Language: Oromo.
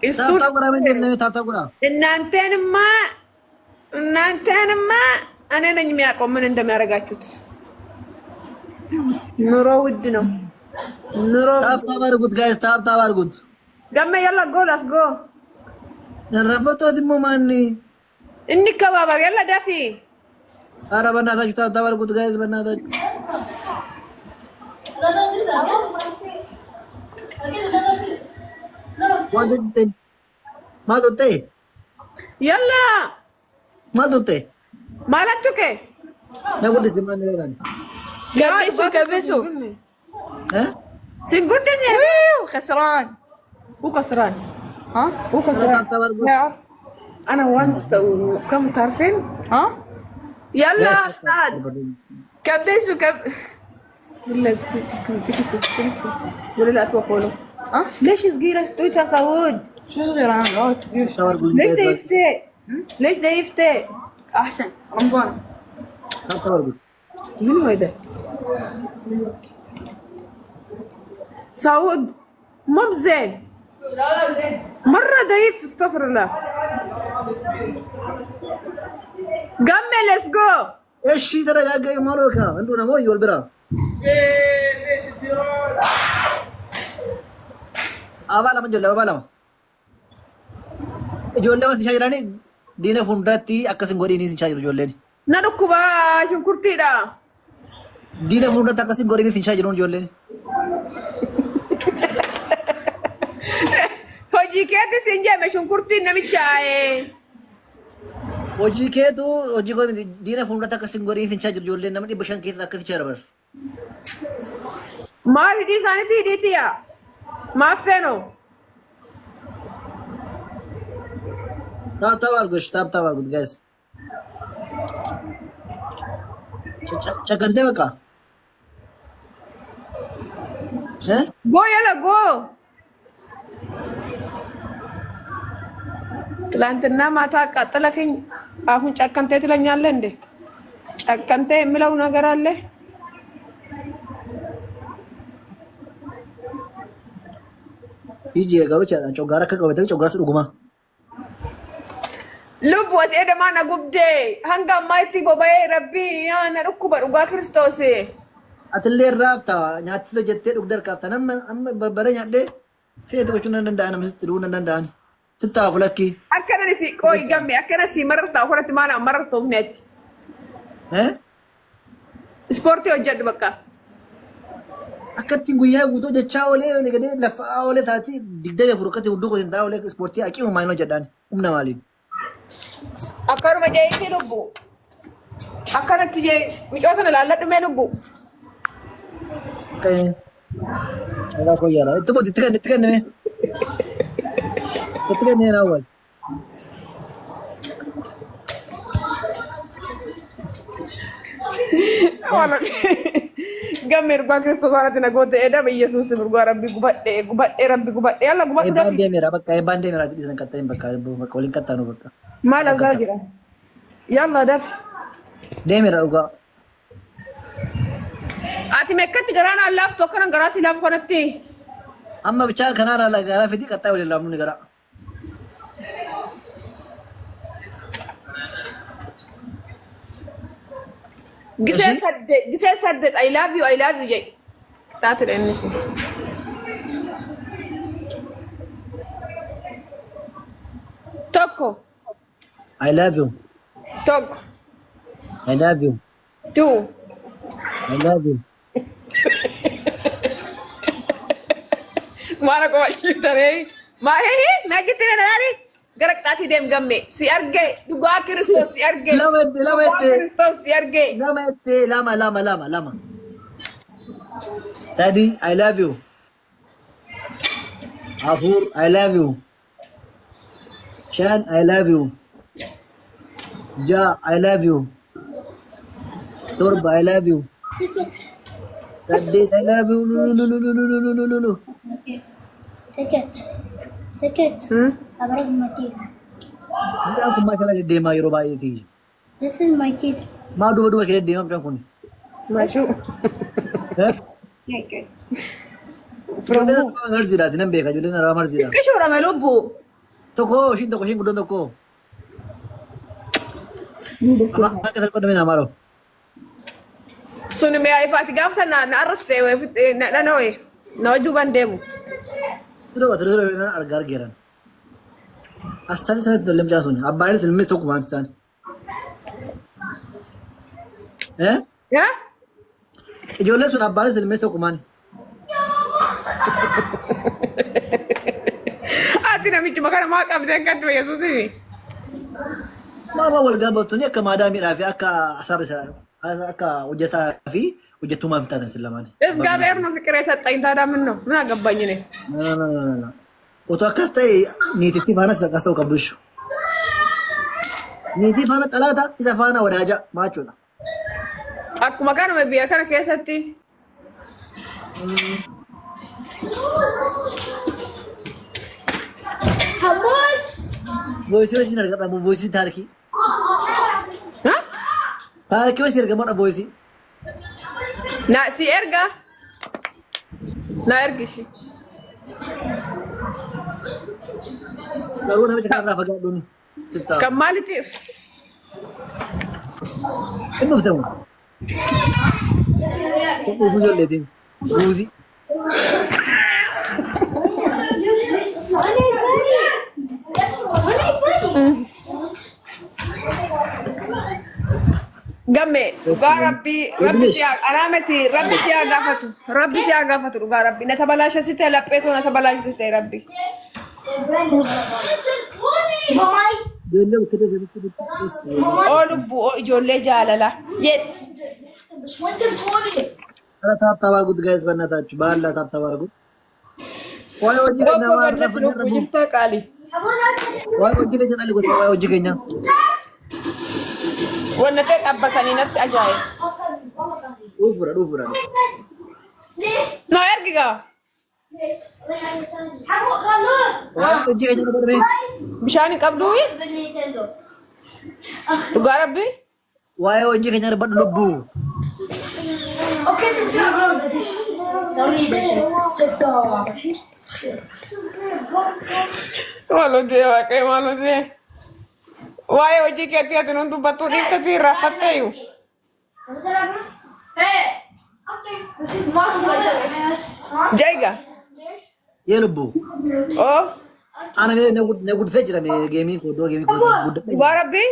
እሱን እናንተንማ እኔ ነኝ የሚያውቀው ምን እንደሚያደርጋችሁት። ኑሮ ውድ ነው። ኑሮ ታብታብ አድርጉት ጋይስ፣ ታብታብ አድርጉት። ገመ ያላ ጎል አስጎ ረፈቶ ዝሞ ማን እንከባበር ያላ ዳፊ። ኧረ በእናታችሁ ታብታብ አድርጉት ጋይስ፣ በእናታችሁ ማልጦቴ ያላ ማልጦቴ ማለቱከ ነጉድስ ማን ይላል? كبسوا ها سنقول خسران هو خسران. ها هو خسران. يعرف انا وانت وكم تعرفين؟ ها يلا عاد كبسوا ولا تكسي ولا لا توقفوا ها ليش صغيره استويت يا سعود؟ شو صغير انا لا كبير ليش ده يفتي؟ ليش ده يفتي؟ احسن رمضان من هو ده؟ سعود مو بزين. لا زين مرة ضعيف استغفر الله. كمل ليتس جو. ايش ترى يا مالوكا عندنا موي والبرا أبلا من جل أبلا جولة بس شايراني دينا فندرتي أكاسم غوري نيسين شاير جولة نركبا شنكرتي دا دينا فندرت أكاسم غوري نيسين شايرون جولة هجي كده سنجا شنكرتي نمي شاي هجي كده هجي كده دينا فندرت أكاسم غوري نيسين شاير جولة نمني بشان كده أكاسم شاير ما هدي سانتي ديتيا ما افتنو تاب أرجوش guys चकंदे बका हैं go يلا go ትላንትና ማታ አቃጠለከኝ አሁን ጨከንቴ ትለኛለህ እንዴ? ጨከንቴ የሚለው ነገር አለ? ይጂ ጋሮች ጮጋራ ከቀበተ ጮጋራ ስዱጉማ ልብ ወጤ ደማና ጉብዴ ሃንጋ ማይቲ ቦባዬ ረቢ ያና ዱኩበ ዱጋ ክርስቶስ አትሌ ራፍታ ኛትሎ ጀቴ ዱግደር ካፍታ ነም በርበረ ኛዴ ፌቶቹን እንደንዳና ምስትሉን እንደንዳን ስታፍለኪ አከነሲ ቆይ ገሜ አከነሲ መረርታ ሁለት ማና መረርቶ ነት ስፖርት ወጀድ በቃ akkatti guyyaa guutuu jechaa olee negade lafa olee taati digdee furuqati hudduu qotin taa olee ispoortii aqimu maayinoo jedhaan humna maaliin akkanuma jeetii lubbu akkanatti jee micootana laalladhume lubbu ega koyyara itti booti itti kenname naawwal Gammer bakka sofaarratti na goote edda biyyeessuun si burgaa rabbi gubadhee rabbi gubadhee alla gubadhu dhabi. Eebbaan deemeera bakka eebbaan deemeera ati dhiisan qaxxeen bakka waliin qaxxaanu bakka. Maal argaa jira? Yalla daf. Deemeera dhugaa. Ati mekkatti garaan allaaf tokkoon garaa si laaf kanatti. Amma bichaa kanaan garaa fiti qaxxaa waliin laafnu garaa. Gisee saddeet I love you jee taate dheennisi tokko I love you tokko I love you two I love you maana ko walchiiftare maa hee naagitti nanaari gara qixaatii deem gamme si arge dhugaa Kiristoos si arge Kiristoos si arge lama Sadi I love you Afur I love you Shan I love you Ja I love you Turba I love you Kadit I love you Lulu Take it. Abang my teeth. Hindi ako kumakala ni Dema Yoruba iti. This is my teeth. Ma dua kaya Dema pernah kun. Mashu. From ngerti dah, dinam beka, jadi nara ngerti dah. Kishora melubbu. Toko shin gudon toko. Ama kasal ko namin amaro. Suni me ay fati gafsa na arraste we na noe. Na juban demu. Tudo na argar geran. Astan sa dolem jasun. Abbaal silmis toko man san. Ya? Ijoollee sun abbaan silmis toko man. Ati namichi makana maa qabdeen kan tuwe Yesuusini. Mama wal gabatuni akka maadaamiidhaa fi akka asarrisa akka hojjetaa fi hojjettumaa fi taatan sillamaan. እግዚአብሔር ነው ፍቅር የሰጠኝ ታዲያ ምን አገባኝ እኔ otoo akkas ta'e niitittii faanas akkas ta'uu qabdu ishu. Niitii faana xalaata isa faana wadaaja maachuudha. akkuma kanuma biyya kana keessatti Voice wasiin argadhamu voice taarikii. Taarikii wasiin argamadha voice. na si erga na ergishi Garuu namicha kanarraa fagaadhuuni. kan maaliitiif Inni uftamu. Dhufu ijoolleetiin. Buuzii. gamme dhugaa rabbi siyaa gaafatu dhugaa rabbi na tabalaasha site lapheetoo na tabalaasha site rabbi Ijoollee bukkee keessatti. oo lubbu oo ijoollee jaalala yes Kara taaptaa arguutti gaa'es bannataችሁ baala taaptaa arguutti. Waa'ee hojii keenyaa waan gobbannatti lubbu jirtaa qaali waa'ee hojii keenya xalli godhe waa'ee hojii keenyaa. wanna ta'e dhaabbatanii natti ajaa'iba Dhufuudha. na ergigaa Waa'ee hojii keenya godhame. bishaan hin qabduu dhugaa rabbi Waa'ee hojii keenya dubbadhu lubbuu. Malutee waaqayyo malutee waa'ee hojii keetti ati nun dubbattuu dhiibsatti irraaffatteeyu jaiga Yee lubbuu. oo Ana mee na guddisee jira mee geemii koodoo guddaa. dhugaa rabbii